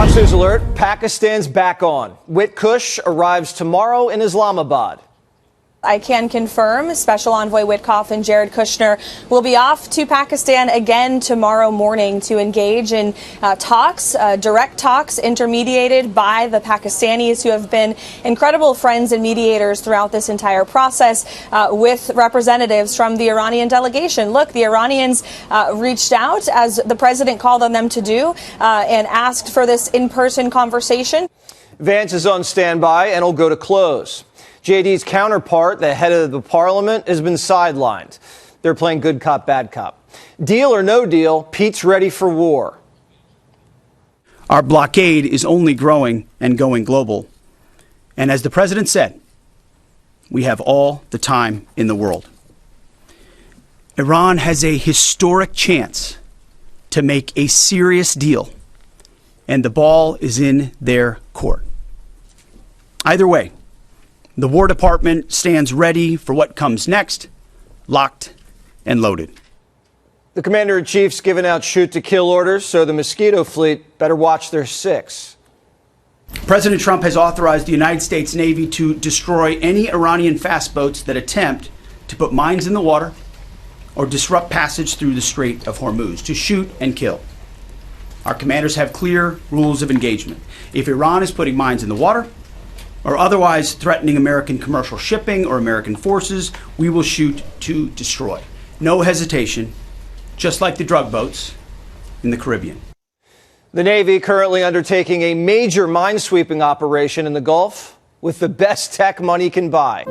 Fox News Alert, Pakistan's back on. Whit Kush arrives tomorrow in Islamabad. I can confirm Special Envoy Witkoff and Jared Kushner will be off to Pakistan again tomorrow morning to engage in talks, direct talks intermediated by the Pakistanis, who have been incredible friends and mediators throughout this entire process, with representatives from the Iranian delegation. Look, the Iranians reached out, as the president called on them to do, and asked for this in-person conversation. Vance is on standby and will go to close. JD's counterpart, the head of the parliament, has been sidelined. They're playing good cop, bad cop. Deal or no deal, Pete's ready for war. Our blockade is only growing and going global. And as the president said, we have all the time in the world. Iran has a historic chance to make a serious deal, and the ball is in their court. Either way, the War Department stands ready for what comes next, locked and loaded. The commander-in-chief's given out shoot-to-kill orders, so the Mosquito fleet better watch their six. President Trump has authorized the United States Navy to destroy any Iranian fast boats that attempt to put mines in the water or disrupt passage through the Strait of Hormuz, to shoot and kill. Our commanders have clear rules of engagement. If Iran is putting mines in the water, or otherwise threatening American commercial shipping or American forces, we will shoot to destroy. No hesitation, just like the drug boats in the Caribbean. The Navy currently undertaking a major minesweeping operation in the Gulf with the best tech money can buy.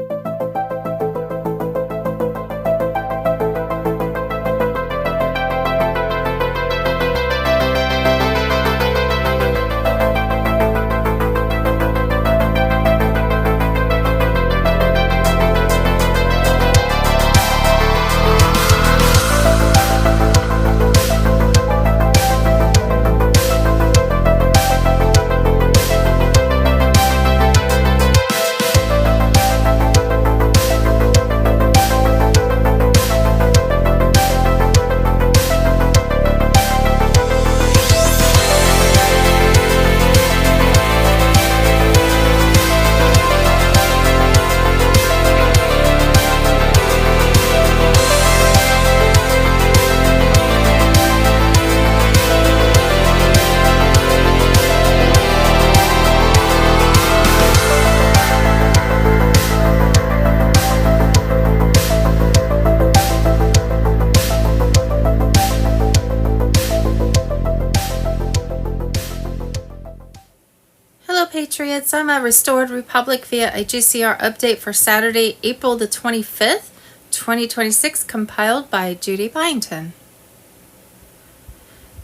Patriots, I'm a Restored Republic via a GCR update for Saturday, April the 25th, 2026, compiled by Judy Byington.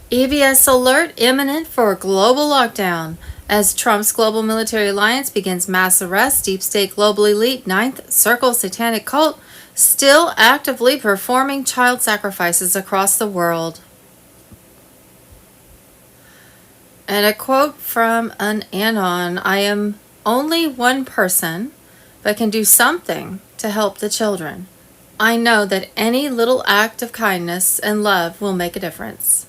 EBS alert imminent for global lockdown as Trump's global military alliance begins mass arrests. Deep state global elite Ninth Circle satanic cult still actively performing child sacrifices across the world. And a quote from an Anon: I am only one person, but can do something to help the children. I know that any little act of kindness and love will make a difference.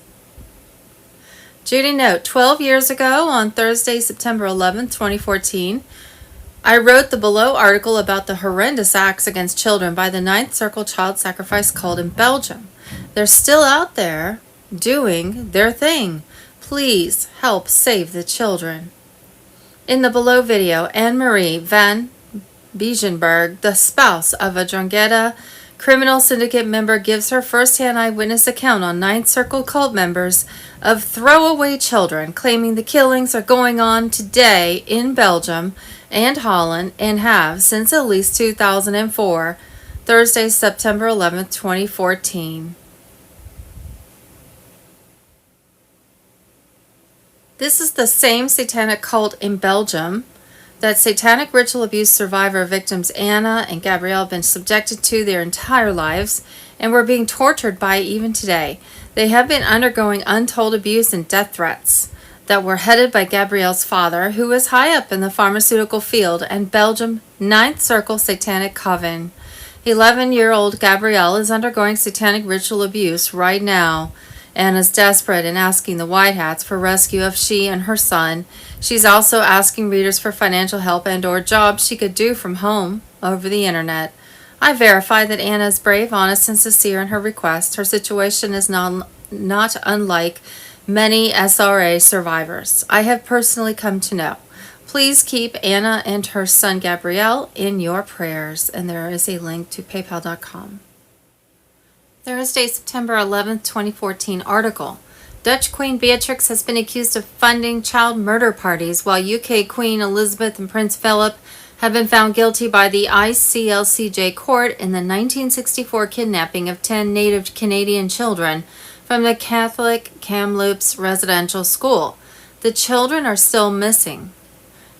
Judy note, 12 years ago on Thursday, September 11th, 2014, I wrote the below article about the horrendous acts against children by the Ninth Circle child sacrifice cult in Belgium. They're still out there doing their thing. Please help save the children. In the below video, Anne-Marie van Biesenberg, the spouse of a Drangheta criminal syndicate member, gives her first-hand eyewitness account on Ninth Circle cult members of throwaway children, claiming the killings are going on today in Belgium and Holland and have since at least 2004, Thursday, September 11th, 2014. This is the same satanic cult in Belgium that satanic ritual abuse survivor victims Anna and Gabrielle have been subjected to their entire lives and were being tortured by even today. They have been undergoing untold abuse and death threats that were headed by Gabrielle's father, who is high up in the pharmaceutical field, and Belgium Ninth Circle Satanic Coven. 11-year-old Gabrielle is undergoing satanic ritual abuse right now. Anna's desperate and asking the White Hats for rescue of she and her son. She's also asking readers for financial help and/or jobs she could do from home over the internet. I verify that Anna is brave, honest, and sincere in her request. Her situation is not unlike many SRA survivors I have personally come to know. Please keep Anna and her son Gabrielle in your prayers. And there is a link to paypal.com. Thursday, September 11th, 2014 article. Dutch Queen Beatrix has been accused of funding child murder parties, while UK Queen Elizabeth and Prince Philip have been found guilty by the ICLCJ court in the 1964 kidnapping of 10 native Canadian children from the Catholic Kamloops residential school. The children are still missing.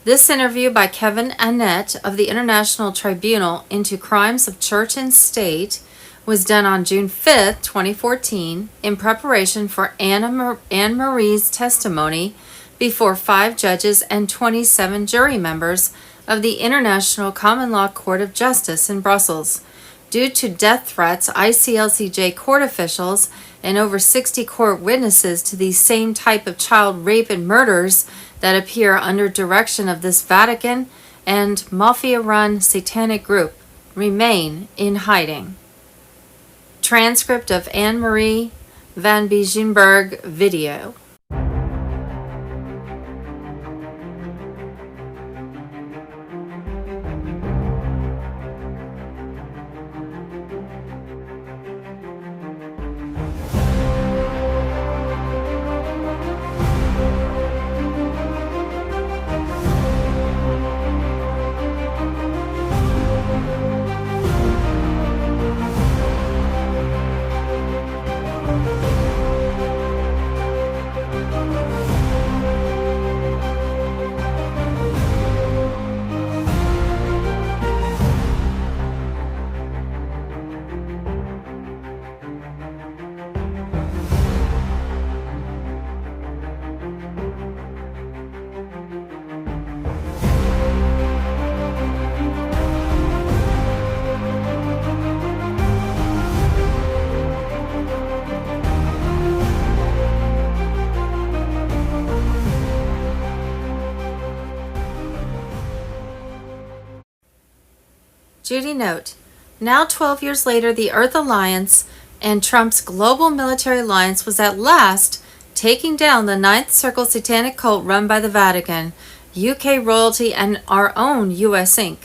This interview by Kevin Annett of the International Tribunal into Crimes of Church and State was done on June 5th, 2014, in preparation for Anne Marie's testimony before 5 judges and 27 jury members of the International Common Law Court of Justice in Brussels. Due to death threats, ICLCJ court officials and over 60 court witnesses to these same type of child rape and murders that appear under direction of this Vatican and mafia-run satanic group remain in hiding. Transcript of Anne-Marie van Bijgenberg video. Judy note, now 12 years later, the Earth Alliance and Trump's global military alliance was at last taking down the Ninth Circle satanic cult run by the Vatican, UK royalty, and our own US Inc.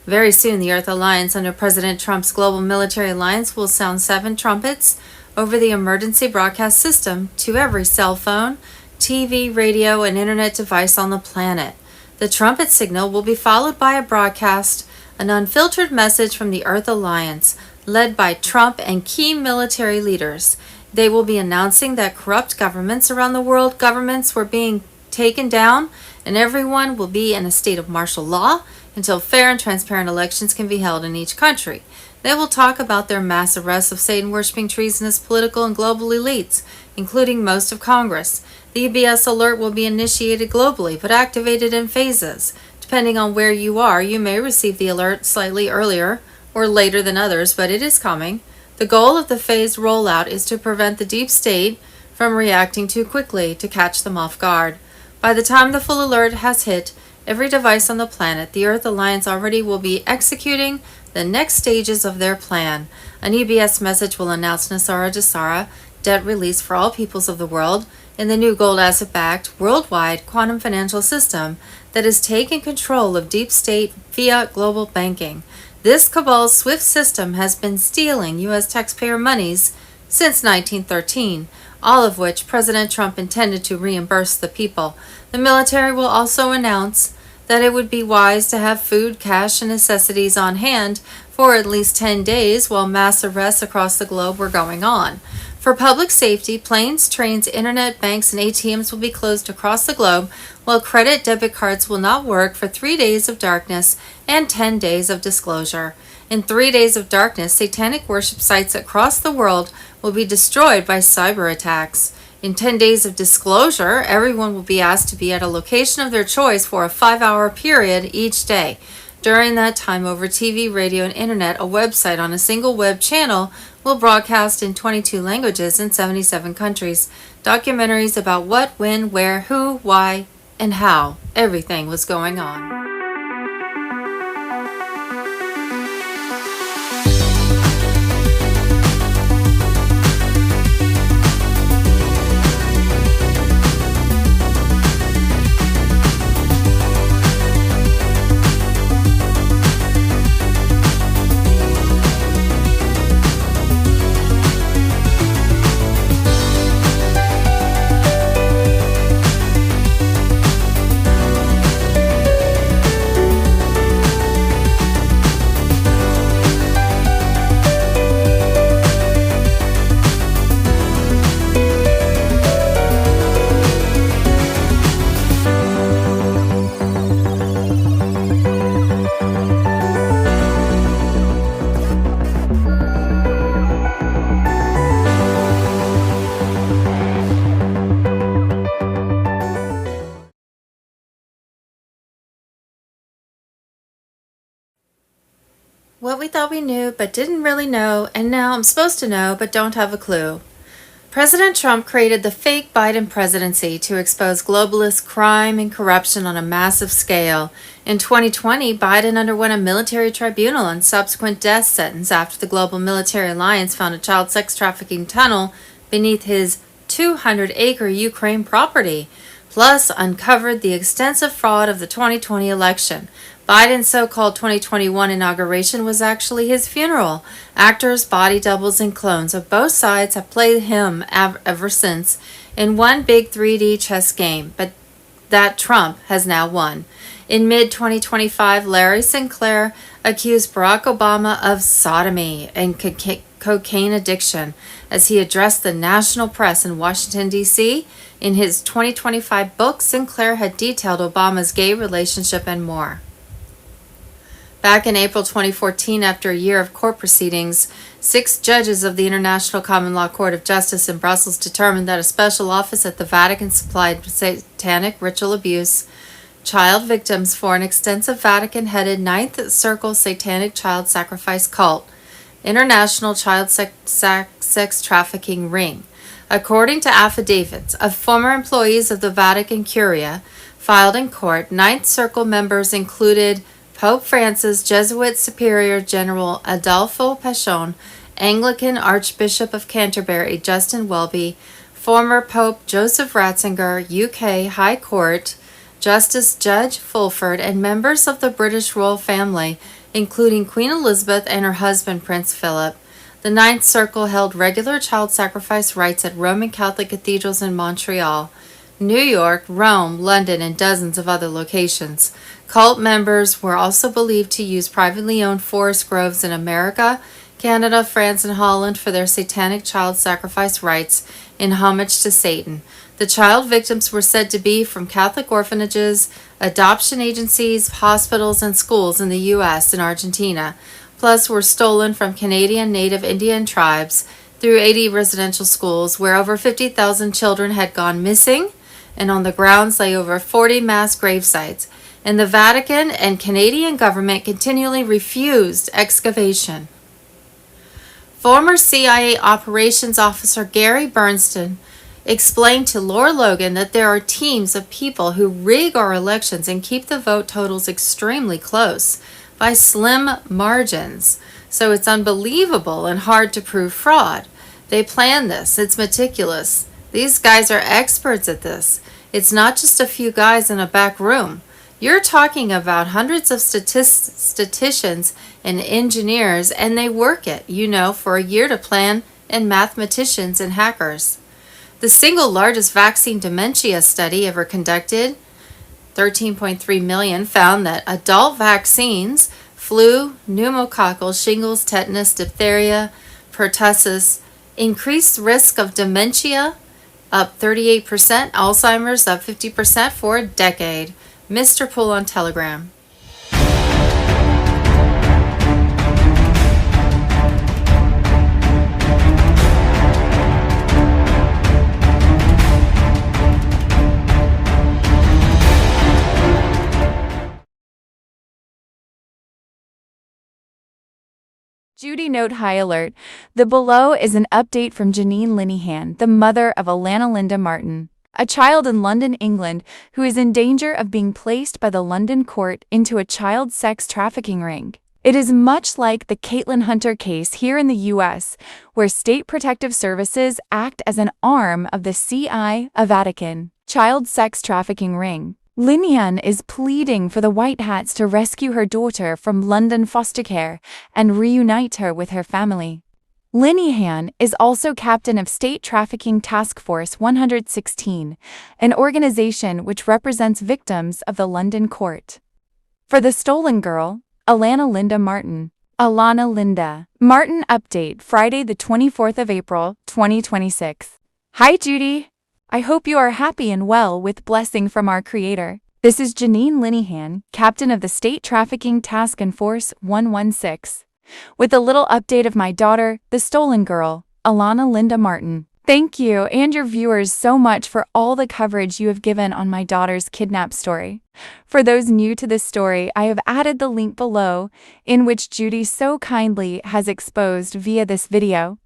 Very soon, the Earth Alliance under President Trump's global military alliance will sound 7 trumpets over the emergency broadcast system to every cell phone, TV, radio, and internet device on the planet. The trumpet signal will be followed by a broadcast, an unfiltered message from the Earth Alliance, led by Trump and key military leaders. They will be announcing that corrupt governments around the world, governments were being taken down, and everyone will be in a state of martial law until fair and transparent elections can be held in each country. They will talk about their mass arrests of Satan-worshipping treasonous political and global elites, including most of Congress. The EBS alert will be initiated globally, but activated in phases. Depending on where you are, you may receive the alert slightly earlier or later than others, but it is coming. The goal of the phased rollout is to prevent the deep state from reacting too quickly to catch them off guard. By the time the full alert has hit every device on the planet, the Earth Alliance already will be executing the next stages of their plan. An EBS message will announce Nasara Dasara, debt release for all peoples of the world, in the new gold asset-backed, worldwide quantum financial system that has taken control of deep state fiat global banking. This cabal's swift system has been stealing U.S. taxpayer monies since 1913, all of which President Trump intended to reimburse the people. The military will also announce that it would be wise to have food, cash, and necessities on hand for at least 10 days while mass arrests across the globe were going on. For public safety, planes, trains, internet, banks, and ATMs will be closed across the globe, while credit debit cards will not work for 3 days of darkness and 10 days of disclosure. In 3 days of darkness, satanic worship sites across the world will be destroyed by cyber attacks. In 10 days of disclosure, everyone will be asked to be at a location of their choice for a 5-hour period each day. During that time, over TV, radio, and internet, a website on a single web channel will broadcast in 22 languages in 77 countries. Documentaries about what, when, where, who, why, and how everything was going on. What we thought we knew but didn't really know, and now I'm supposed to know but don't have a clue. President Trump created the fake Biden presidency to expose globalist crime and corruption on a massive scale. In 2020, Biden underwent a military tribunal and subsequent death sentence after the global military alliance found a child sex trafficking tunnel beneath his 200-acre Ukraine property, plus uncovered the extensive fraud of the 2020 election. Biden's so-called 2021 inauguration was actually his funeral. Actors, body doubles, and clones of both sides have played him ever since in one big 3D chess game, but that Trump has now won. In mid-2025, Larry Sinclair accused Barack Obama of sodomy and cocaine addiction as he addressed the national press in Washington, D.C. In his 2025 book, Sinclair had detailed Obama's gay relationship and more. Back in April 2014, after a year of court proceedings, 6 judges of the International Common Law Court of Justice in Brussels determined that a special office at the Vatican supplied satanic ritual abuse child victims for an extensive Vatican-headed Ninth Circle satanic child sacrifice cult, international child sex trafficking ring. According to affidavits of former employees of the Vatican Curia filed in court, Ninth Circle members included Pope Francis, Jesuit Superior General Adolfo Pachon, Anglican Archbishop of Canterbury Justin Welby, former Pope Joseph Ratzinger, UK High Court Justice Judge Fulford, and members of the British royal family, including Queen Elizabeth and her husband Prince Philip. The Ninth Circle held regular child sacrifice rites at Roman Catholic cathedrals in Montreal, New York, Rome, London, and dozens of other locations. Cult members were also believed to use privately owned forest groves in America, Canada, France, and Holland for their satanic child sacrifice rites in homage to Satan. The child victims were said to be from Catholic orphanages, adoption agencies, hospitals, and schools in the U.S. and Argentina, plus were stolen from Canadian native Indian tribes through 80 residential schools where over 50,000 children had gone missing, and on the grounds lay over 40 mass grave sites. And the Vatican and Canadian government continually refused excavation. Former CIA operations officer Gary Bernstein explained to Laura Logan that there are teams of people who rig our elections and keep the vote totals extremely close by slim margins. So it's unbelievable and hard to prove fraud. They plan this. It's meticulous. These guys are experts at this. It's not just a few guys in a back room. You're talking about hundreds of statisticians and engineers, and they work it, for a year to plan, and mathematicians and hackers. The single largest vaccine dementia study ever conducted, 13.3 million, found that adult vaccines, flu, pneumococcal, shingles, tetanus, diphtheria, pertussis, increased risk of dementia up 38%, Alzheimer's up 50% for a decade. Mr. Pool on Telegram. Judy note high alert. The below is an update from Janine Linehan, the mother of Alana Linda Martin, a child in London, England, who is in danger of being placed by the London court into a child sex trafficking ring. It is much like the Caitlin Hunter case here in the U.S., where state protective services act as an arm of the CI, a Vatican, child sex trafficking ring. Linehan is pleading for the White Hats to rescue her daughter from London foster care and reunite her with her family. Linehan is also captain of State Trafficking Task Force 116, an organization which represents victims of the London court. For the stolen girl, Alana Linda Martin. Alana Linda Martin update Friday the 24th of April, 2026. Hi Judy! I hope you are happy and well with blessing from our Creator. This is Janine Linehan, captain of the State Trafficking Task Force 116, with a little update of my daughter, the stolen girl, Alana Linda Martin. Thank you and your viewers so much for all the coverage you have given on my daughter's kidnap story. For those new to this story, I have added the link below, in which Judy so kindly has exposed via this video.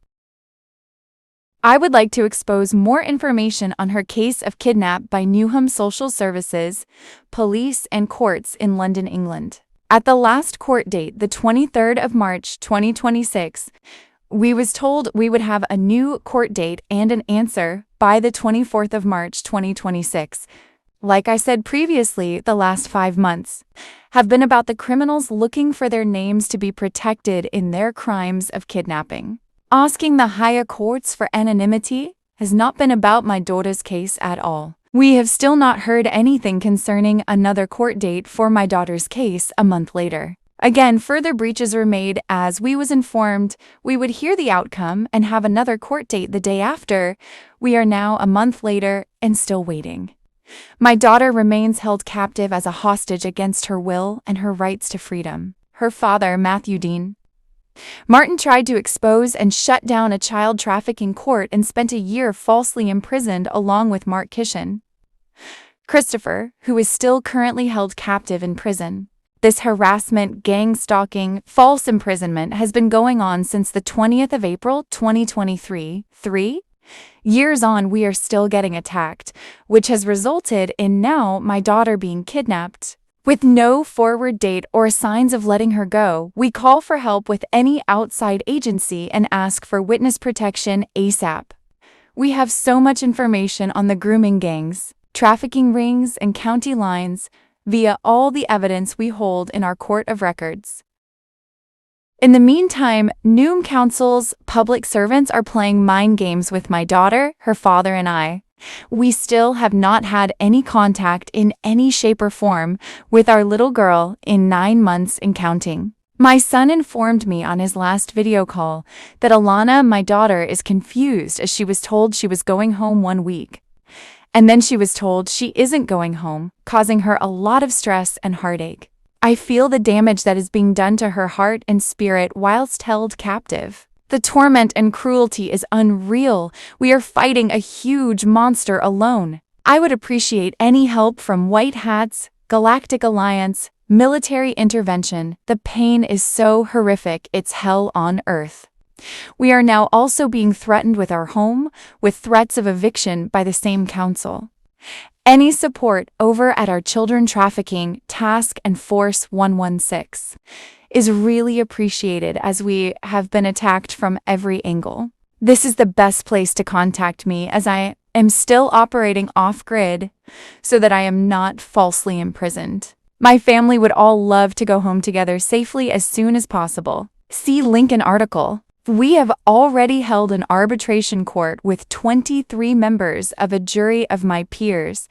I would like to expose more information on her case of kidnap by Newham Social Services, police and courts in London, England. At the last court date, the 23rd of March 2026, we was told we would have a new court date and an answer by the 24th of March 2026. Like I said previously, the last 5 months have been about the criminals looking for their names to be protected in their crimes of kidnapping. Asking the higher courts for anonymity has not been about my daughter's case at all. We have still not heard anything concerning another court date for my daughter's case a month later. Again, further breaches were made as we was informed we would hear the outcome and have another court date the day after. We are now a month later and still waiting. My daughter remains held captive as a hostage against her will and her rights to freedom. Her father, Matthew Dean Martin, tried to expose and shut down a child trafficking court and spent a year falsely imprisoned along with Mark Kishan. Christopher, who is still currently held captive in prison. This harassment, gang stalking, false imprisonment has been going on since the 20th of April 2023. 3 years on, we are still getting attacked, which has resulted in now my daughter being kidnapped. With no forward date or signs of letting her go, we call for help with any outside agency and ask for witness protection ASAP. We have so much information on the grooming gangs, trafficking rings, and county lines via all the evidence we hold in our court of records. In the meantime, Newham Council's public servants are playing mind games with my daughter, her father, and I. We still have not had any contact in any shape or form with our little girl in 9 months and counting. My son informed me on his last video call that Alana, my daughter, is confused as she was told she was going home 1 week. And then she was told she isn't going home, causing her a lot of stress and heartache. I feel the damage that is being done to her heart and spirit whilst held captive. The torment and cruelty is unreal. We are fighting a huge monster alone. I would appreciate any help from White Hats, Galactic Alliance, military intervention. The pain is so horrific, it's hell on earth. We are now also being threatened with our home, with threats of eviction by the same council. Any support over at our Children Trafficking Task Force 116 is really appreciated as we have been attacked from every angle. This is the best place to contact me as I am still operating off-grid so that I am not falsely imprisoned. My family would all love to go home together safely as soon as possible. See link in article. We have already held an arbitration court with 23 members of a jury of my peers,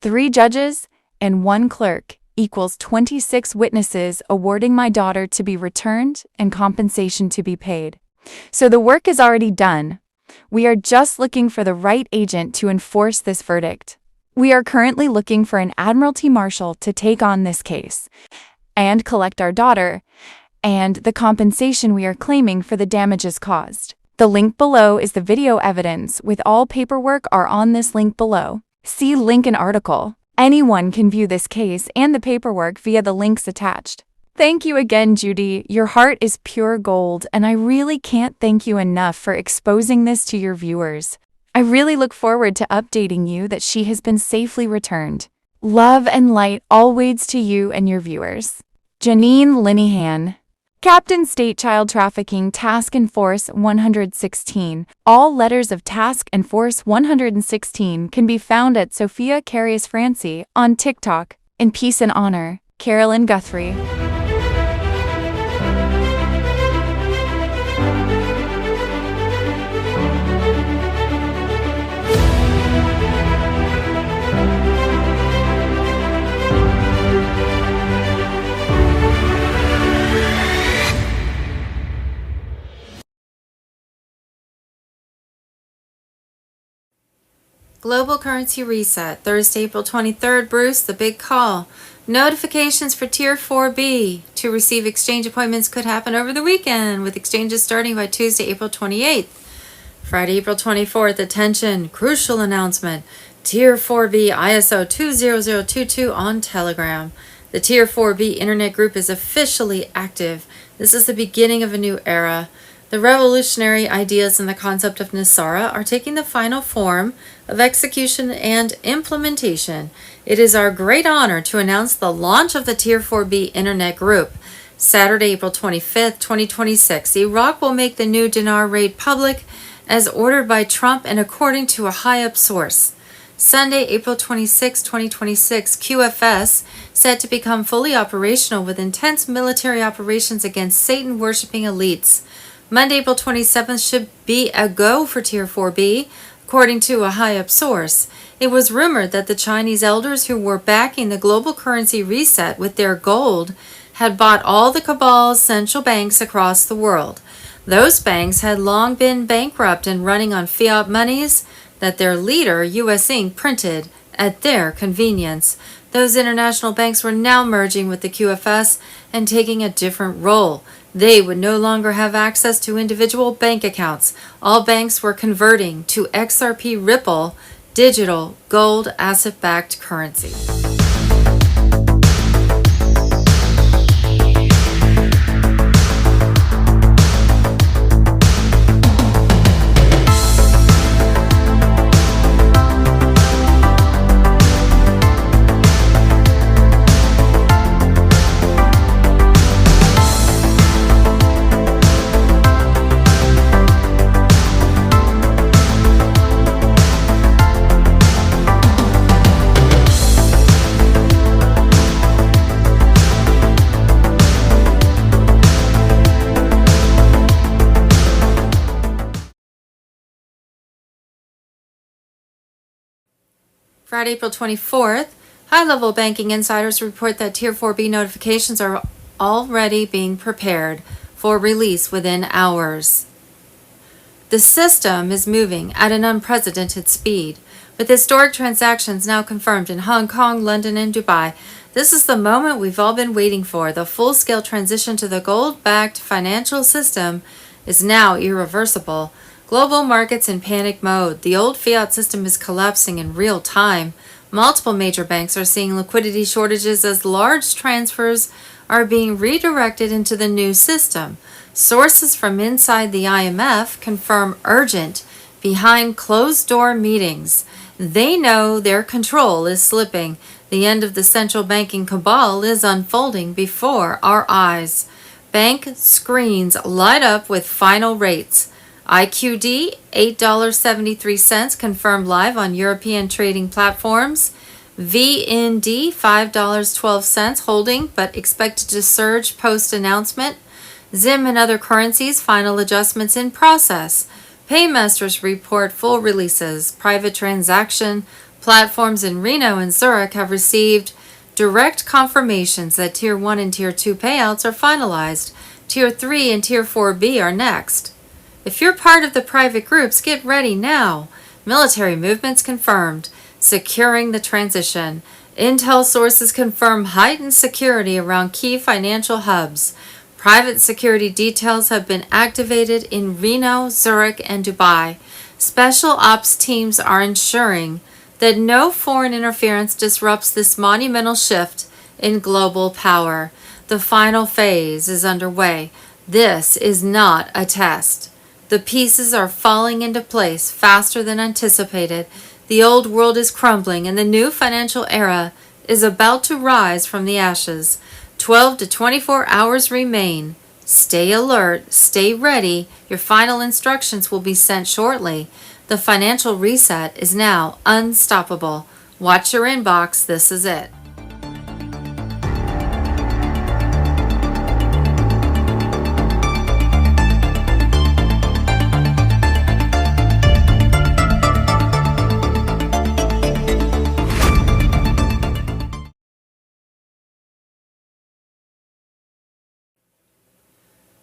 3 judges, and 1 clerk, equals 26 witnesses awarding my daughter to be returned and compensation to be paid. So the work is already done. We are just looking for the right agent to enforce this verdict. We are currently looking for an Admiralty Marshal to take on this case and collect our daughter and the compensation we are claiming for the damages caused. The link below is the video evidence with all paperwork are on this link below. See link in article. Anyone can view this case and the paperwork via the links attached. Thank you again, Judy. Your heart is pure gold, and I really can't thank you enough for exposing this to your viewers. I really look forward to updating you that she has been safely returned. Love and light always to you and your viewers. Janine Linehan. Captain State Child Trafficking Task and Force 116. All letters of Task and Force 116 can be found at Sophia Carius Francie on TikTok. In peace and honor, Carolyn Guthrie. Global Currency Reset, Thursday, April 23rd. Bruce, the big call. Notifications for Tier 4B to receive exchange appointments could happen over the weekend, with exchanges starting by Tuesday, April 28th. Friday, April 24th, attention, crucial announcement. Tier 4B ISO 20022 on Telegram. The Tier 4B Internet group is officially active. This is the beginning of a new era. The revolutionary ideas and the concept of Nasara are taking the final form of execution and implementation. It is our great honor to announce the launch of the Tier 4B Internet Group. Saturday, April 25th, 2026, Iraq will make the new dinar rate public as ordered by Trump and according to a high-up source. Sunday, April 26, 2026, QFS set to become fully operational with intense military operations against Satan-worshipping elites. Monday, April 27th should be a go for Tier 4B, according to a high-up source. It was rumored that the Chinese elders who were backing the global currency reset with their gold had bought all the cabal's central banks across the world. Those banks had long been bankrupt and running on fiat monies that their leader, US Inc., printed at their convenience. Those international banks were now merging with the QFS and taking a different role. They would no longer have access to individual bank accounts. All banks were converting to XRP Ripple, digital gold asset-backed currency. Friday, April 24th, high-level banking insiders report that Tier 4B notifications are already being prepared for release within hours. The system is moving at an unprecedented speed, with historic transactions now confirmed in Hong Kong, London, and Dubai. This is the moment we've all been waiting for. The full-scale transition to the gold-backed financial system is now irreversible. Global markets in panic mode. The old fiat system is collapsing in real time. Multiple major banks are seeing liquidity shortages as large transfers are being redirected into the new system. Sources from inside the IMF confirm urgent, behind closed-door meetings. They know their control is slipping. The end of the central banking cabal is unfolding before our eyes. Bank screens light up with final rates. IQD, $8.73 confirmed live on European trading platforms. VND, $5.12 holding but expected to surge post-announcement. ZIM and other currencies, final adjustments in process. Paymasters report full releases. Private transaction platforms in Reno and Zurich have received direct confirmations that Tier 1 and Tier 2 payouts are finalized. Tier 3 and Tier 4B are next. If you're part of the private groups, get ready now. Military movements confirmed. Securing the transition. Intel sources confirm heightened security around key financial hubs. Private security details have been activated in Reno, Zurich, and Dubai. Special ops teams are ensuring that no foreign interference disrupts this monumental shift in global power. The final phase is underway. This is not a test. The pieces are falling into place faster than anticipated. The old world is crumbling and the new financial era is about to rise from the ashes. 12 to 24 hours remain. Stay alert, stay ready. Your final instructions will be sent shortly. The financial reset is now unstoppable. Watch your inbox, this is it.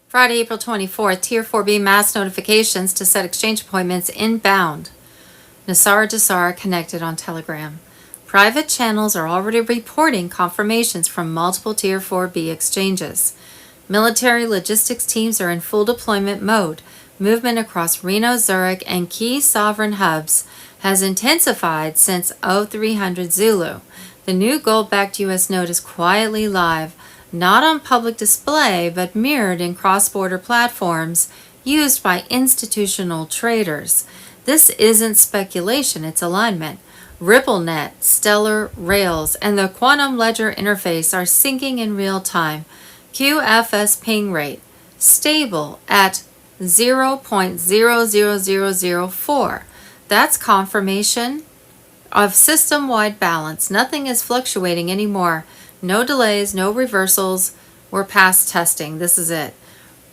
Friday, April 24th, Tier 4B mass notifications to set exchange appointments inbound. Nassar Dassar connected on Telegram. Private channels are already reporting confirmations from multiple Tier 4B exchanges. Military logistics teams are in full deployment mode. Movement across Reno, Zurich, and key sovereign hubs has intensified since 0300 Zulu. The new gold-backed U.S. note is quietly live, not on public display, but mirrored in cross-border platforms used by institutional traders. This isn't speculation, it's alignment. RippleNet, Stellar, Rails, and the Quantum Ledger interface are syncing in real time. QFS ping rate, stable at 0.00004. That's confirmation of system-wide balance. Nothing is fluctuating anymore. No delays, no reversals. We're past testing. This is it.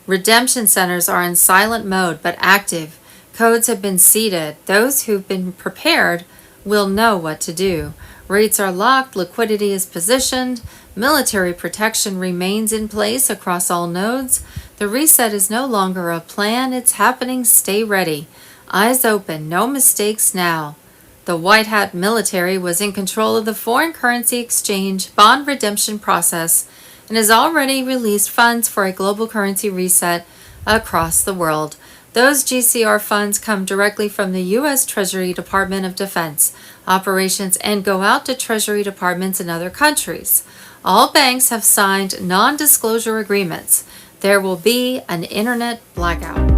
Redemption centers are in silent mode but active. Codes have been seeded. Those who've been prepared will know what to do. Rates are locked. Liquidity is positioned. Military protection remains in place across all nodes. The reset is no longer a plan. It's happening. Stay ready. Eyes open. No mistakes now. The White Hat military was in control of the foreign currency exchange bond redemption process and has already released funds for a global currency reset across the world. Those GCR funds come directly from the U.S. Treasury Department of Defense operations and go out to Treasury departments in other countries. All banks have signed non-disclosure agreements. There will be an internet blackout.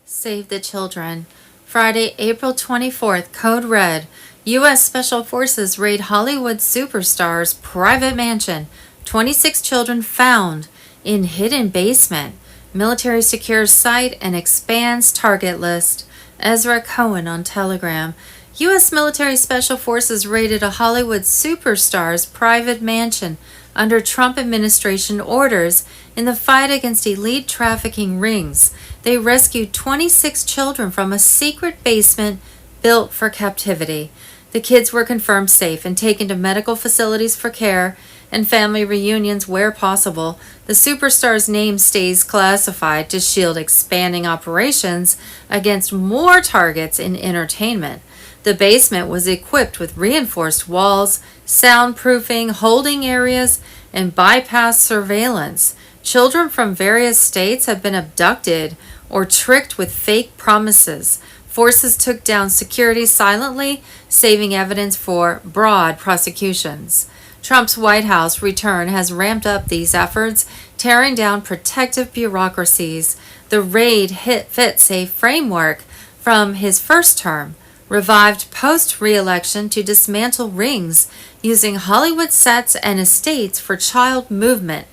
Save the Children. Friday, April 24th, Code Red. U.S. Special Forces raid Hollywood superstar's private mansion. 26 children found in hidden basement. Military secures site and expands target list. Ezra Cohen on Telegram. U.S. Military Special Forces raided a Hollywood superstar's private mansion under Trump administration orders in the fight against elite trafficking rings. They rescued 26 children from a secret basement built for captivity. The kids were confirmed safe and taken to medical facilities for care and family reunions where possible. The superstar's name stays classified to shield expanding operations against more targets in entertainment. The basement was equipped with reinforced walls, soundproofing, holding areas, and bypass surveillance. Children from various states have been abducted or tricked with fake promises. Forces took down security silently, saving evidence for broad prosecutions. Trump's White House return has ramped up these efforts, tearing down protective bureaucracies. The raid fits a framework from his first term, revived post-re-election to dismantle rings using Hollywood sets and estates for child movement.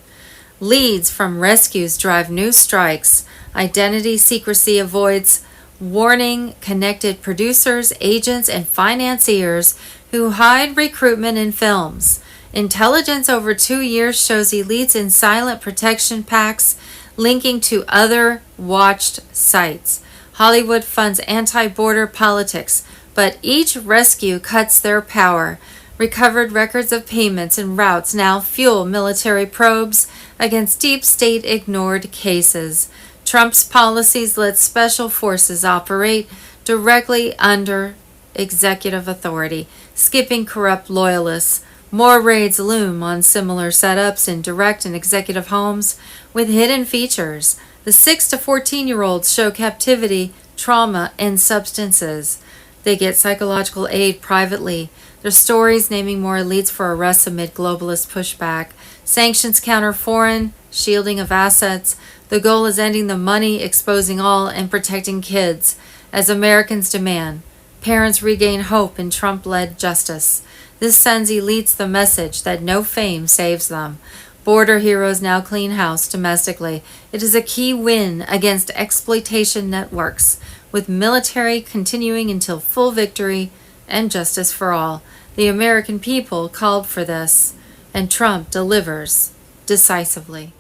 Leads from rescues drive new strikes. Identity secrecy avoids warning connected producers, agents, and financiers who hide recruitment in films. Intelligence over 2 years shows elites in silent protection packs linking to other watched sites. Hollywood funds anti-border politics, but each rescue cuts their power. Recovered records of payments and routes now fuel military probes against deep state ignored cases. Trump's policies let special forces operate directly under executive authority, skipping corrupt loyalists. More raids loom on similar setups in direct and executive homes with hidden features. The 6 to 14-year-olds show captivity, trauma, and substances. They get psychological aid privately. There's stories naming more elites for arrests amid globalist pushback. Sanctions counter foreign, shielding of assets. The goal is ending the money, exposing all, and protecting kids. As Americans demand, parents regain hope in Trump-led justice. This sends elites the message that no fame saves them. Border heroes now clean house domestically. It is a key win against exploitation networks, with military continuing until full victory and justice for all. The American people called for this, and Trump delivers decisively.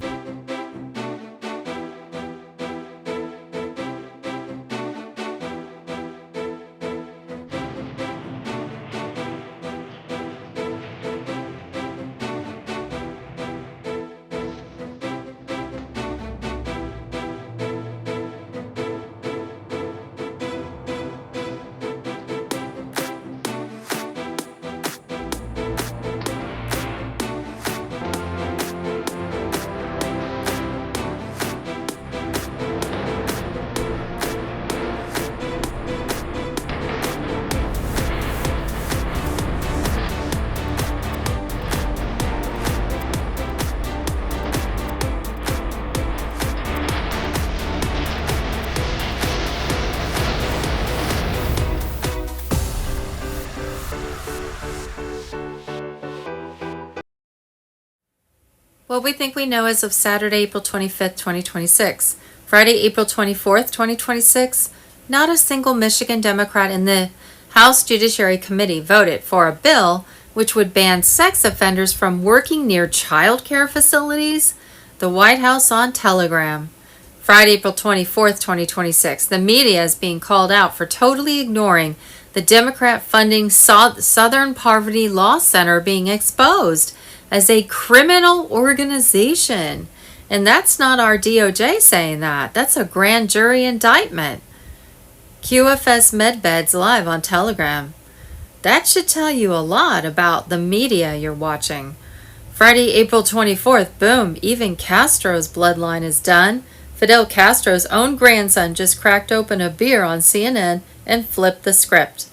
What we think we know as of Saturday, April 25th, 2026. Friday, April 24th, 2026, not a single Michigan Democrat in the House Judiciary Committee voted for a bill which would ban sex offenders from working near child care facilities. The White House on Telegram. Friday, April 24th, 2026. The media is being called out for totally ignoring the Democrat funding Southern Poverty Law Center being exposed as a criminal organization. And that's not our DOJ saying that. That's a grand jury indictment. QFS MedBeds live on Telegram. That should tell you a lot about the media you're watching. Friday, April 24th, boom, even Castro's bloodline is done. Fidel Castro's own grandson just cracked open a beer on CNN and flipped the script.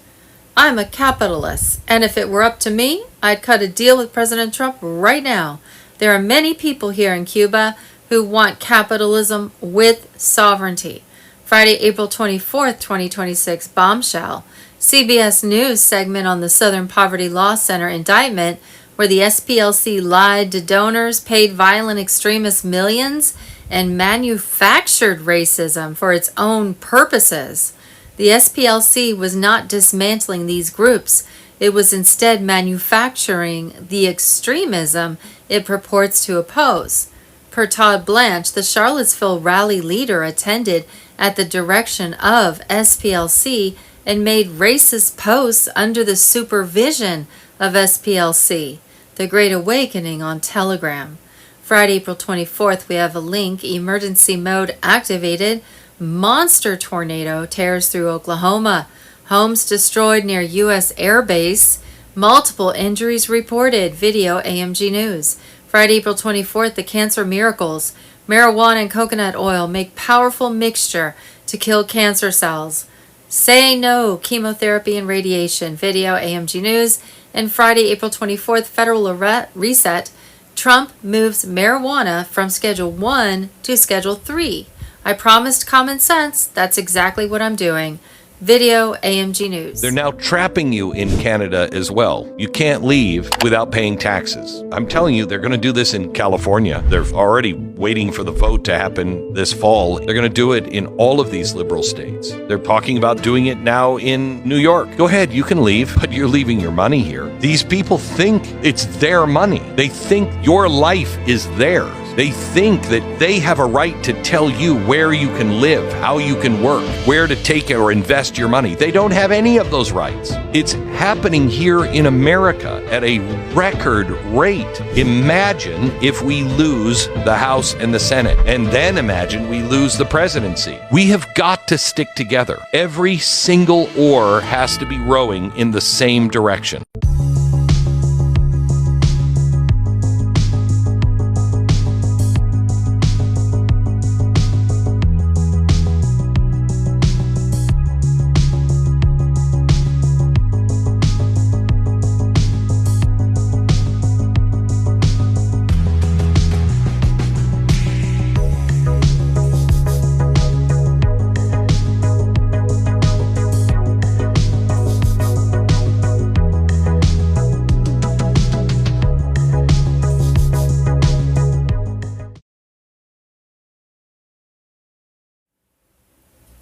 I'm a capitalist, and if it were up to me, I'd cut a deal with President Trump right now. There are many people here in Cuba who want capitalism with sovereignty. Friday, April 24th, 2026, bombshell. CBS News segment on the Southern Poverty Law Center indictment where the SPLC lied to donors, paid violent extremists millions, and manufactured racism for its own purposes. The SPLC was not dismantling these groups. It was instead manufacturing the extremism it purports to oppose. Per Todd Blanche, the Charlottesville rally leader attended at the direction of SPLC and made racist posts under the supervision of SPLC. The Great Awakening on Telegram. Friday, April 24th, we have a link. Emergency mode activated. Monster tornado tears through Oklahoma. Homes destroyed near U.S. Air Base. Multiple injuries reported. Video AMG News. Friday, April 24th, the cancer miracles. Marijuana and coconut oil make powerful mixture to kill cancer cells. Say no, chemotherapy and radiation. Video AMG News. And Friday, April 24th, federal reset. Trump moves marijuana from Schedule 1 to Schedule 3. I promised common sense. That's exactly what I'm doing. Video AMG News. They're now trapping you in Canada as well. You can't leave without paying taxes. I'm telling you, they're going to do this in California. They're already waiting for the vote to happen this fall. They're going to do it in all of these liberal states. They're talking about doing it now in New York. Go ahead, you can leave, but you're leaving your money here. These people think it's their money. They think your life is theirs. They think that they have a right to tell you where you can live, how you can work, where to take or invest your money. They don't have any of those rights. It's happening here in America at a record rate. Imagine if we lose the House and the Senate, and then imagine we lose the presidency. We have got to stick together. Every single oar has to be rowing in the same direction.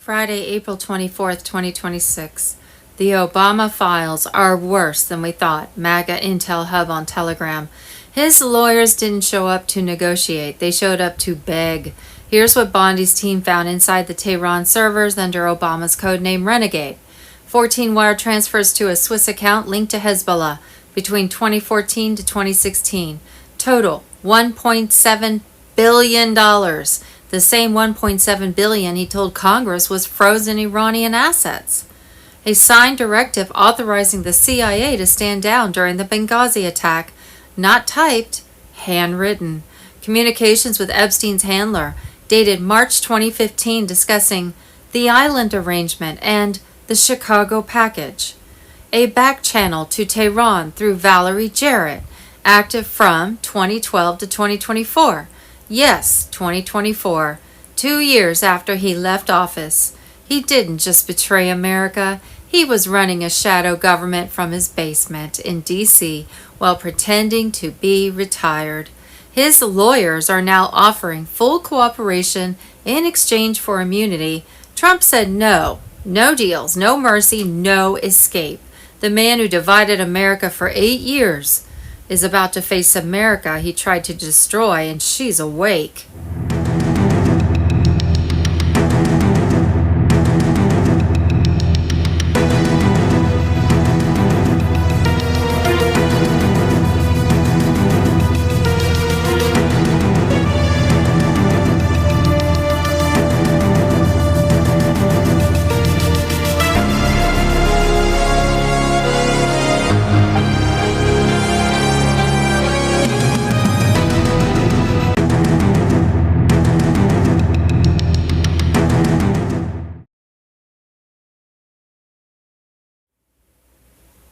Friday, April 24th, 2026. The Obama files are worse than we thought. MAGA Intel Hub on Telegram. His lawyers didn't show up to negotiate. They showed up to beg. Here's what Bondi's team found inside the Tehran servers under Obama's codename Renegade. 14 wire transfers to a Swiss account linked to Hezbollah between 2014 to 2016. Total $1.7 billion. The same $1.7 billion he told Congress was frozen Iranian assets. A signed directive authorizing the CIA to stand down during the Benghazi attack, not typed, handwritten. Communications with Epstein's handler, dated March 2015, discussing the island arrangement and the Chicago package. A back channel to Tehran through Valerie Jarrett, active from 2012 to 2024. Yes, 2024, 2 years after he left office. He didn't just betray America, he was running a shadow government from his basement in D.C. while pretending to be retired. His lawyers are now offering full cooperation in exchange for immunity. Trump said no deals, no mercy, no escape. The man who divided America for 8 years is about to face America he tried to destroy, and she's awake.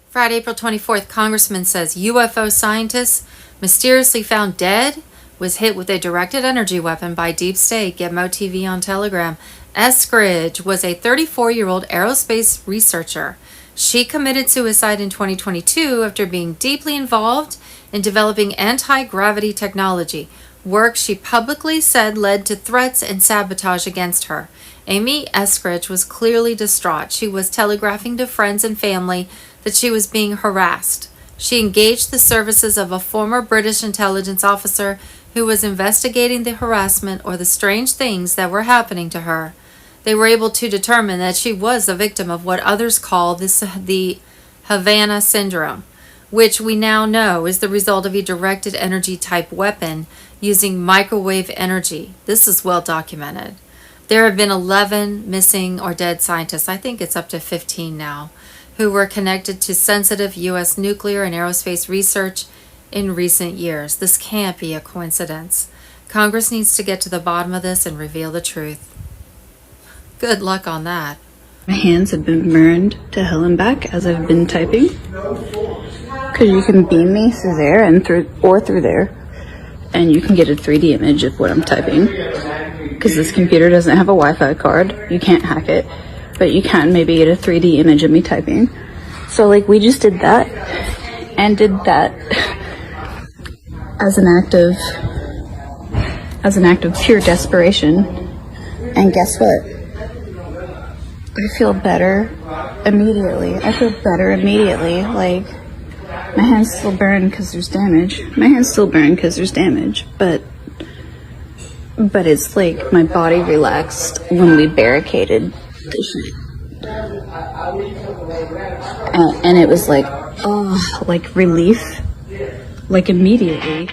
Friday, April 24th, Congressman says UFO scientist mysteriously found dead was hit with a directed energy weapon by Deep State. Gitmo TV on Telegram. Eskridge was a 34-year-old aerospace researcher. She committed suicide in 2022 after being deeply involved in developing anti-gravity technology, work she publicly said led to threats and sabotage against her. Amy Eskridge was clearly distraught. She was telegraphing to friends and family that she was being harassed. She engaged the services of a former British intelligence officer who was investigating the harassment or the strange things that were happening to her. They were able to determine that she was a victim of what others call the Havana syndrome, which we now know is the result of a directed energy type weapon using microwave energy. This is well documented. There have been 11 missing or dead scientists, I think it's up to 15 now, who were connected to sensitive U.S. nuclear and aerospace research in recent years. This can't be a coincidence. Congress needs to get to the bottom of this and reveal the truth. Good luck on that. My hands have been burned to hell and back as I've been typing. Because you can beam me through there and through there, and you can get a 3D image of what I'm typing. Because this computer doesn't have a Wi-Fi card, you can't hack it, but you can maybe get a 3D image of me typing. So like we just did that, and did that as an act of pure desperation. And guess what? I feel better immediately. Like, my hands still burn because there's damage. But it's like my body relaxed when we barricaded the shit. And it was like, oh, like relief, like immediately.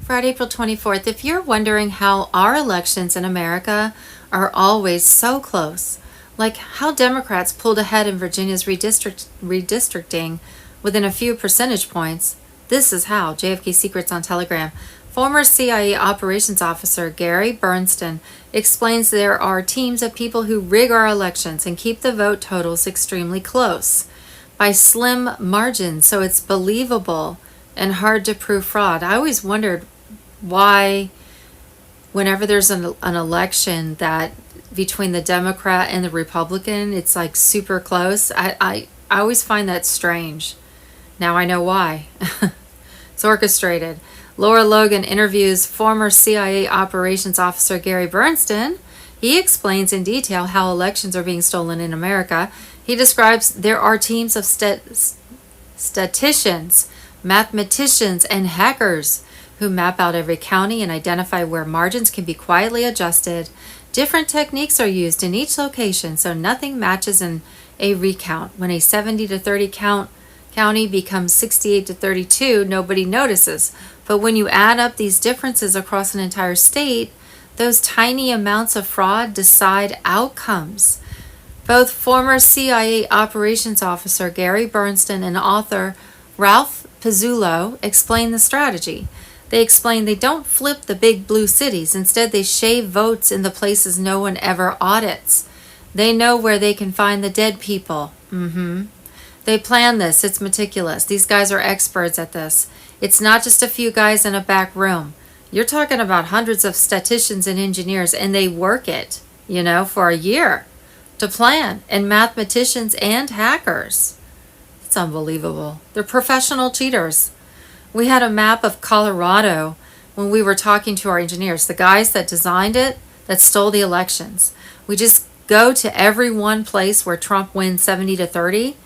Friday, April 24th. If you're wondering how our elections in America are always so close, like how Democrats pulled ahead in Virginia's redistricting within a few percentage points, this is how. JFK Secrets on Telegram. Former CIA operations officer Gary Bernstein explains there are teams of people who rig our elections and keep the vote totals extremely close by slim margins, so it's believable and hard to prove fraud. I always wondered why, whenever there's an election that between the Democrat and the Republican, it's like super close. I always find that strange. Now I know why. It's orchestrated. Laura Logan interviews former CIA operations officer Gary Bernstein. He explains in detail how elections are being stolen in America. He describes there are teams of statisticians, mathematicians, and hackers who map out every county and identify where margins can be quietly adjusted. Different techniques are used in each location, so nothing matches in a recount. When a 70 to 30 county becomes 68 to 32, nobody notices. But when you add up these differences across an entire state, those tiny amounts of fraud decide outcomes. Both former CIA operations officer Gary Bernstein and author Ralph Pizzullo explain the strategy. They explain they don't flip the big blue cities. Instead, they shave votes in the places no one ever audits. They know where they can find the dead people. They plan this. It's meticulous. These guys are experts at this. It's not just a few guys in a back room. You're talking about hundreds of statisticians and engineers, and they work it, for a year to plan, and mathematicians and hackers. It's unbelievable. They're professional cheaters. We had a map of Colorado when we were talking to our engineers, the guys that designed it, that stole the elections. We just go to every one place where Trump wins 70 to 30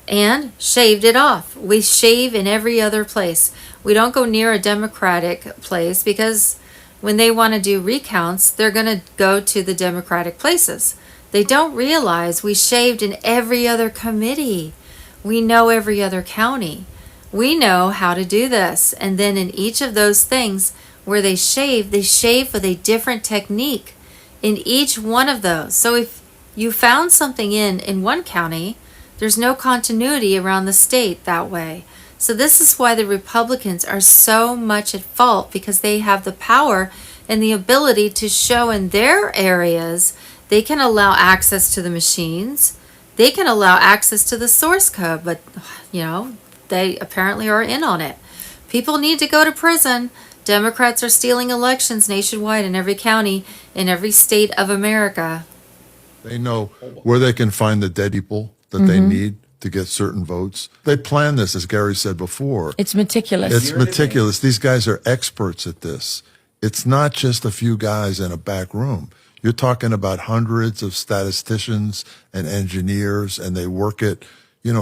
and shaved it off. We shave in every other place. We don't go near a Democratic place because when they want to do recounts, they're going to go to the Democratic places. They don't realize we shaved in every other committee. We know every other county. We know how to do this. And then in each of those things where they shave with a different technique in each one of those. So if you found something in one county, there's no continuity around the state that way. So this is why the Republicans are so much at fault, because they have the power and the ability to show in their areas they can allow access to the machines. They can allow access to the source code, but they apparently are in on it. People need to go to prison. Democrats are stealing elections nationwide in every county, in every state of America. They know where they can find the dead people that they need to get certain votes. They plan this, as Gary said before. It's meticulous. It's meticulous. These guys are experts at this. It's not just a few guys in a back room. You're talking about hundreds of statisticians and engineers, and they work it,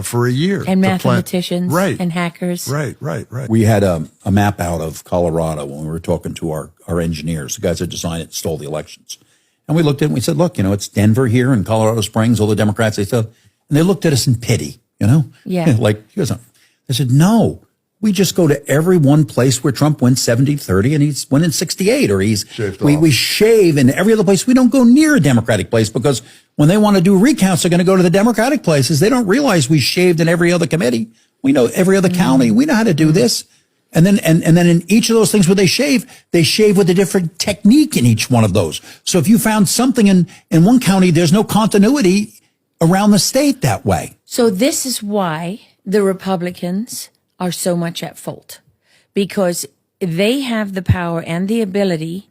for a year. And mathematicians and hackers. Right. We had a map out of Colorado when we were talking to our engineers, the guys that designed it, stole the elections. And we looked at it and we said, look, it's Denver here and Colorado Springs, all the Democrats, they said, and they looked at us in pity, Yeah. like, they said, no, we just go to every one place where Trump wins 70-30 and he's winning 68, or we shave in every other place. We don't go near a Democratic place because when they want to do recounts, they're going to go to the Democratic places. They don't realize we shaved in every other committee. We know every other county. We know how to do this. And then in each of those things where they shave with a different technique in each one of those. So if you found something in one county, there's no continuity around the state that way. So this is why the Republicans are so much at fault, because they have the power and the ability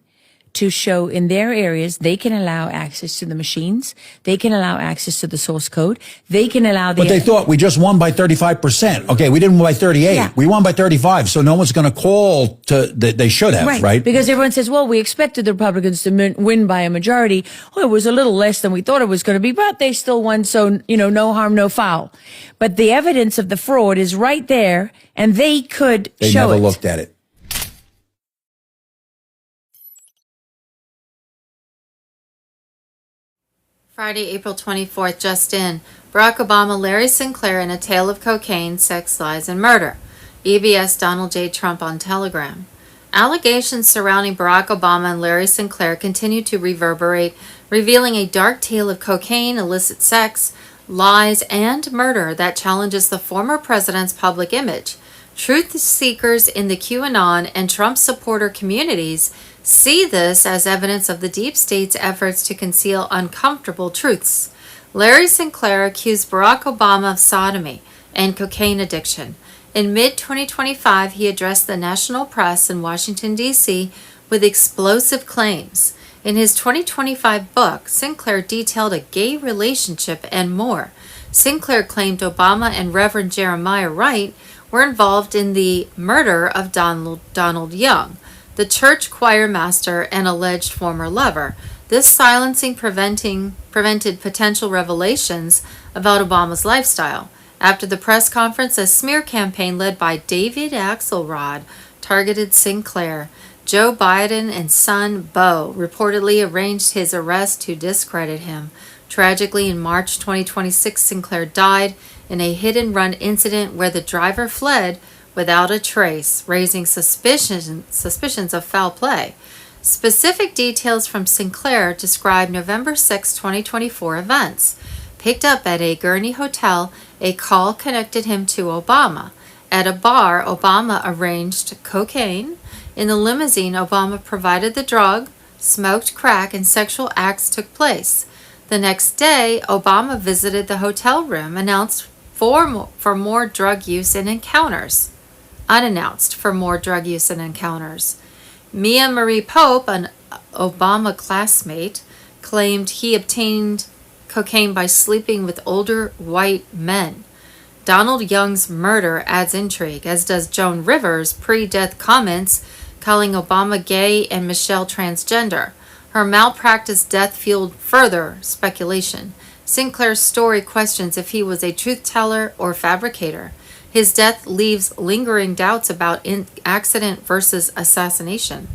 to show in their areas they can allow access to the machines, they can allow access to the source code, they can allow the... But they thought we just won by 35%. Okay, we didn't win by 38. Yeah. We won by 35, so no one's going to call they should have, right? Because everyone says, well, we expected the Republicans to win by a majority. Oh, it was a little less than we thought it was going to be, but they still won, so, no harm, no foul. But the evidence of the fraud is right there, and they could show it. They never looked at it. Friday, April 24th, just in. Barack Obama, Larry Sinclair in a tale of cocaine, sex, lies, and murder. EBS Donald J. Trump on Telegram. Allegations surrounding Barack Obama and Larry Sinclair continue to reverberate, revealing a dark tale of cocaine, illicit sex, lies, and murder that challenges the former president's public image. Truth seekers in the QAnon and Trump supporter communities see this as evidence of the deep state's efforts to conceal uncomfortable truths. Larry Sinclair accused Barack Obama of sodomy and cocaine addiction. In mid-2025, he addressed the national press in Washington, D.C. with explosive claims. In his 2025 book, Sinclair detailed a gay relationship and more. Sinclair claimed Obama and Reverend Jeremiah Wright were involved in the murder of Donald Young, the church choir master and alleged former lover. This silencing prevented potential revelations about Obama's lifestyle. After the press conference, a smear campaign led by David Axelrod targeted Sinclair. Joe Biden and son Beau reportedly arranged his arrest to discredit him. Tragically, in March 2026, Sinclair died in a hit-and-run incident where the driver fled without a trace, raising suspicions of foul play. Specific details from Sinclair describe November 6, 2024 events. Picked up at a Gurney hotel, a call connected him to Obama. At a bar, Obama arranged cocaine. In the limousine, Obama provided the drug, smoked crack, and sexual acts took place. The next day, Obama visited the hotel room, announced for more drug use and encounters. Unannounced for more drug use and encounters. Mia Marie Pope, an Obama classmate, claimed he obtained cocaine by sleeping with older white men. Donald Young's murder adds intrigue, as does Joan Rivers' pre-death comments calling Obama gay and Michelle transgender. Her malpractice death fueled further speculation. Sinclair's story questions if he was a truth teller or fabricator. His death leaves lingering doubts about accident versus assassination.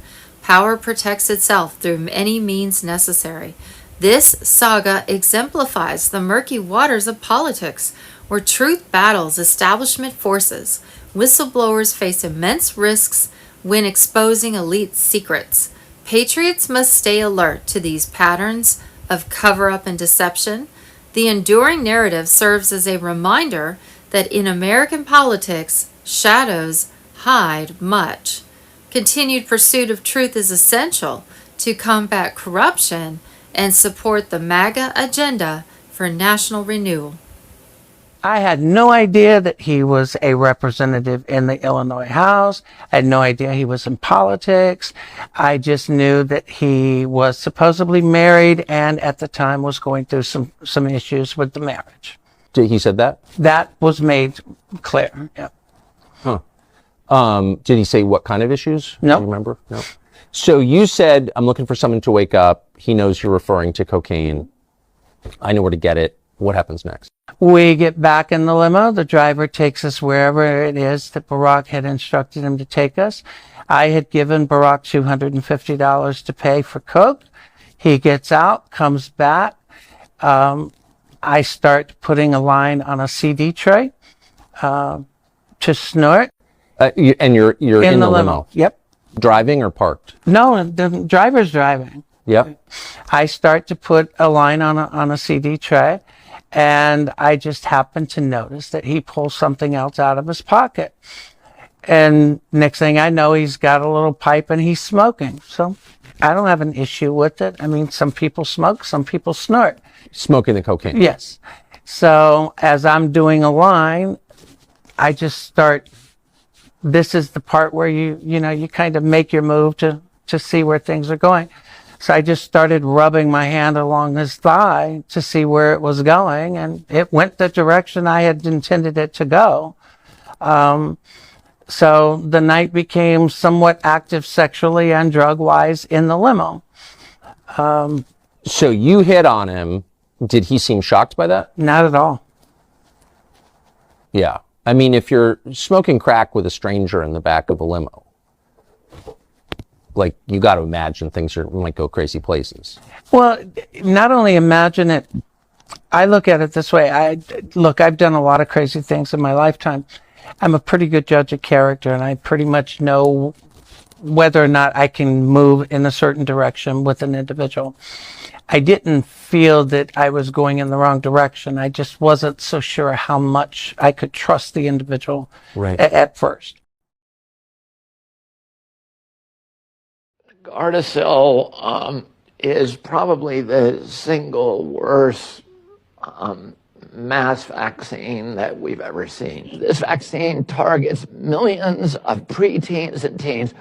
Power protects itself through any means necessary. This saga exemplifies the murky waters of politics, where truth battles establishment forces. Whistleblowers face immense risks when exposing elite secrets. Patriots must stay alert to these patterns of cover-up and deception. The enduring narrative serves as a reminder that in American politics, shadows hide much. Continued pursuit of truth is essential to combat corruption and support the MAGA agenda for national renewal. I had no idea that he was a representative in the Illinois House. I had no idea he was in politics. I just knew that he was supposedly married and at the time was going through some issues with the marriage. He said that? That was made clear, yeah. Did he say what kind of issues? No. Do you remember? No. So you said, I'm looking for someone to wake up. He knows you're referring to cocaine. I know where to get it. What happens next? We get back in the limo. The driver takes us wherever it is that Barack had instructed him to take us. I had given Barack $250 to pay for coke. He gets out, comes back. I start putting a line on a CD tray to snort. And you're in the limo? Yep. Driving or parked? No, the driver's driving. Yep. I start to put a line on a CD tray, and I just happen to notice that he pulls something else out of his pocket. And next thing I know, he's got a little pipe and he's smoking. So I don't have an issue with it. I mean, some people smoke, some people snort. Smoking the cocaine? Yes. So as I'm doing a line, I just start, this is the part where you kind of make your move to see where things are going. So I just started rubbing my hand along his thigh to see where it was going, and it went the direction I had intended it to go. So the night became somewhat active sexually and drug-wise in the limo. So you hit on him. Did he seem shocked by that? Not at all. Yeah. I mean, if you're smoking crack with a stranger in the back of a limo, like, you got to imagine things might go crazy places. Well, not only imagine it, I look at it this way. I've done a lot of crazy things in my lifetime. I'm a pretty good judge of character, and I pretty much know whether or not I can move in a certain direction with an individual. I didn't feel that I was going in the wrong direction. I just wasn't so sure how much I could trust the individual at first. Gardasil is probably the single worst mass vaccine that we've ever seen. This vaccine targets millions of preteens and teens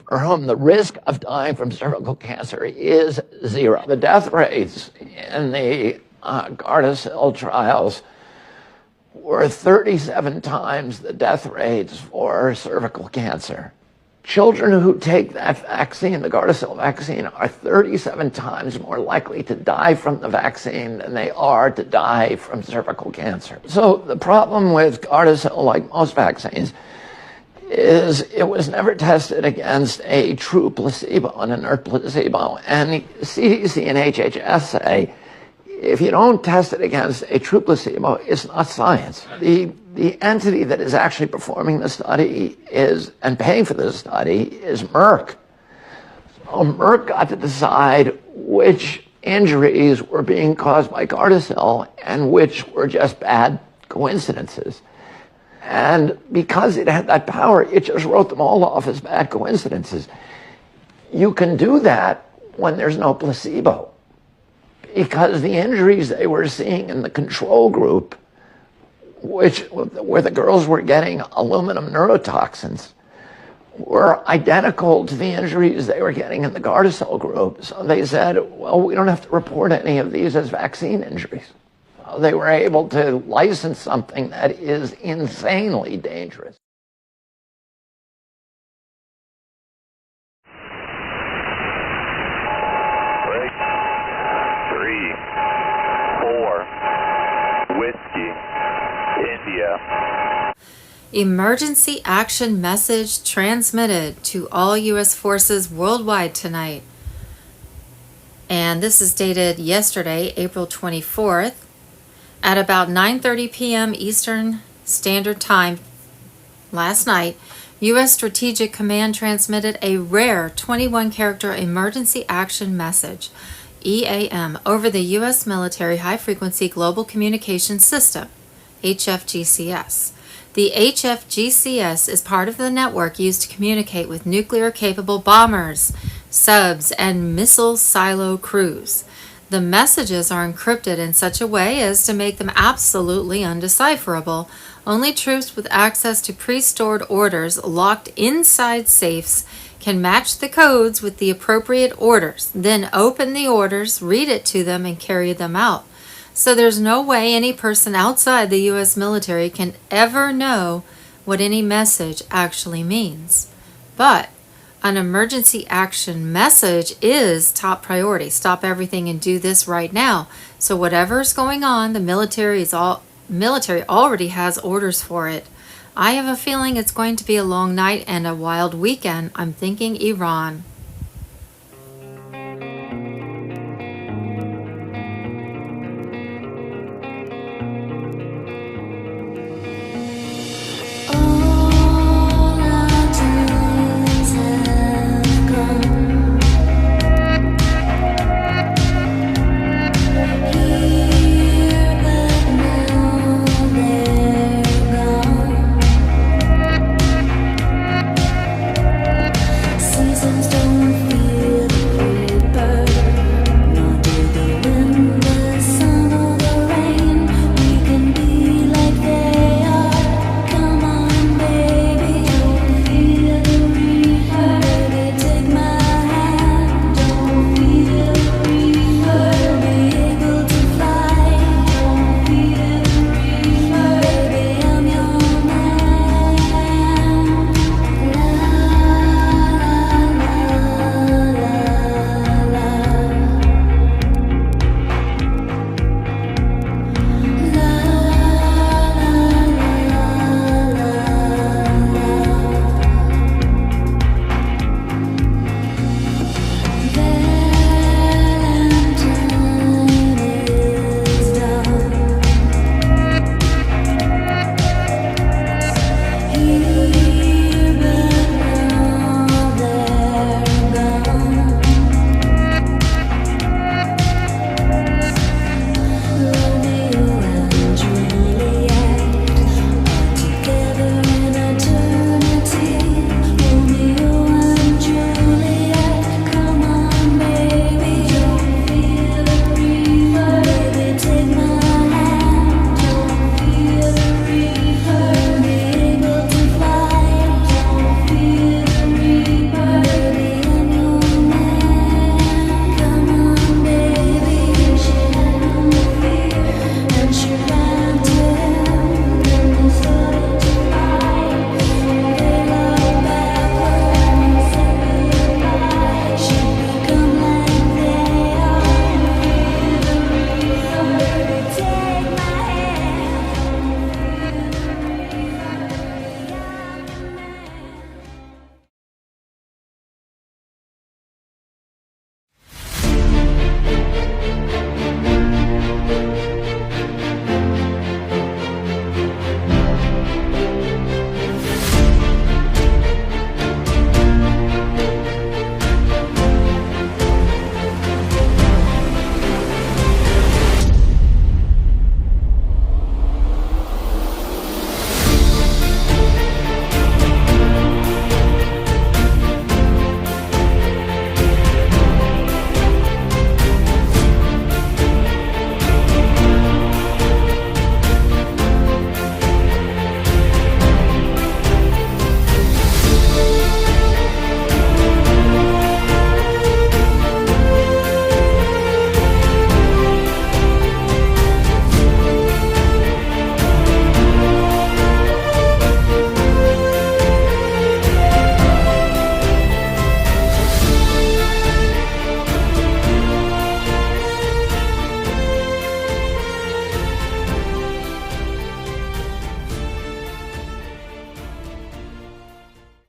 for whom the risk of dying from cervical cancer is 0. The death rates in the Gardasil trials were 37 times the death rates for cervical cancer. Children who take that vaccine, the Gardasil vaccine, are 37 times more likely to die from the vaccine than they are to die from cervical cancer. So the problem with Gardasil, like most vaccines, is it was never tested against a true placebo, an inert placebo. And CDC and HHS say, if you don't test it against a true placebo, it's not science. The entity that is actually performing the study and paying for the study is Merck. So Merck got to decide which injuries were being caused by Gardasil and which were just bad coincidences. And because it had that power, it just wrote them all off as bad coincidences. You can do that when there's no placebo, because the injuries they were seeing in the control group, where the girls were getting aluminum neurotoxins, were identical to the injuries they were getting in the Gardasil group. So they said, well, we don't have to report any of these as vaccine injuries. They were able to license something that is insanely dangerous. Break. 3, 4, whiskey, India. Emergency action message transmitted to all U.S. forces worldwide tonight. And this is dated yesterday, April 24th. At about 9:30 p.m. Eastern Standard Time last night, U.S. Strategic Command transmitted a rare 21-character emergency action message, EAM, over the U.S. Military High-Frequency Global Communications System, HFGCS. The HFGCS is part of the network used to communicate with nuclear-capable bombers, subs, and missile silo crews. The messages are encrypted in such a way as to make them absolutely undecipherable. Only troops with access to pre-stored orders locked inside safes can match the codes with the appropriate orders, then open the orders, read it to them, and carry them out. So there's no way any person outside the U.S. military can ever know what any message actually means. But an emergency action message is top priority. Stop everything and do this right now. So whatever's going on, the military already has orders for it. I have a feeling it's going to be a long night and a wild weekend. I'm thinking Iran.